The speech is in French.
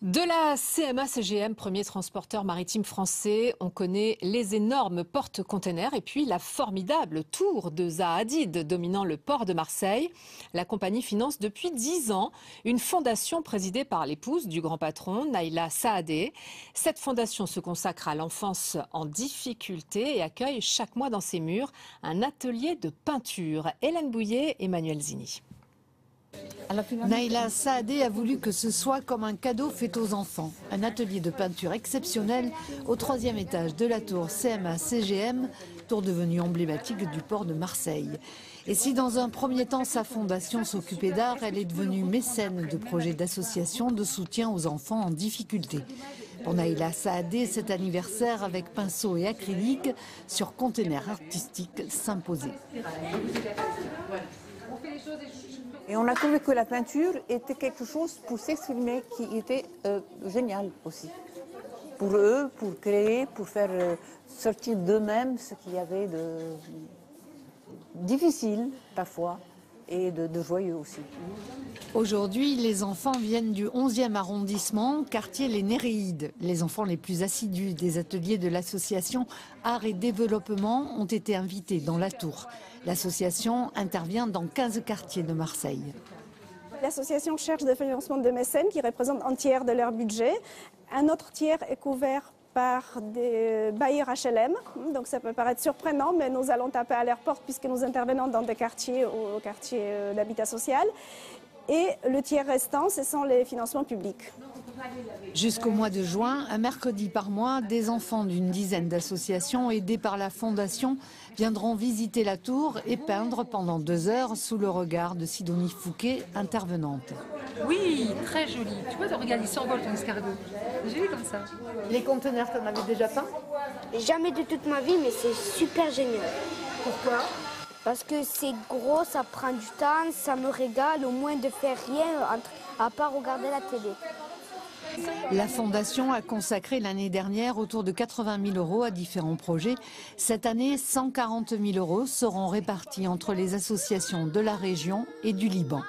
De la CMA-CGM, premier transporteur maritime français, on connaît les énormes porte-containers et puis la formidable tour de Zaha Hadid dominant le port de Marseille. La compagnie finance depuis 10 ans une fondation présidée par l'épouse du grand patron, Naïla Saadé. Cette fondation se consacre à l'enfance en difficulté et accueille chaque mois dans ses murs un atelier de peinture. Hélène Bouillet, Emmanuel Zini. Naïla Saadé a voulu que ce soit comme un cadeau fait aux enfants. Un atelier de peinture exceptionnel au 3e étage de la tour CMA-CGM, tour devenue emblématique du port de Marseille. Et si dans un premier temps sa fondation s'occupait d'art, elle est devenue mécène de projets d'associations de soutien aux enfants en difficulté. Pour Naïla Saadé, cet anniversaire avec pinceau et acrylique sur container artistique s'imposait. Et on a trouvé que la peinture était quelque chose pour s'exprimer qui était génial aussi. Pour eux, pour créer, pour faire sortir d'eux-mêmes ce qu'il y avait de difficile parfois et de joyeux aussi. Aujourd'hui, les enfants viennent du 11e arrondissement, quartier Les Néréides. Les enfants les plus assidus des ateliers de l'association Art et Développement ont été invités dans la tour. L'association intervient dans 15 quartiers de Marseille. L'association cherche des financements de mécènes qui représentent un tiers de leur budget. Un autre tiers est couvert par des bailleurs HLM. Donc ça peut paraître surprenant, mais nous allons taper à leur porte puisque nous intervenons dans des quartiers, au quartier d'habitat social. Et le tiers restant, ce sont les financements publics. Jusqu'au mois de juin, un mercredi par mois, des enfants d'une dizaine d'associations aidés par la Fondation viendront visiter la tour et peindre pendant 2 heures sous le regard de Sidonie Fouquet, intervenante. Oui, très joli. Tu vois, regarde, il s'envole ton escargot. C'est joli comme ça. Les conteneurs, tu en avais déjà peint? Jamais de toute ma vie, mais c'est super génial. Pourquoi? Parce que c'est gros, ça prend du temps, ça me régale au moins de faire rien à part regarder la télé. La Fondation a consacré l'année dernière autour de 80 000 € à différents projets. Cette année, 140 000 € seront répartis entre les associations de la région et du Liban.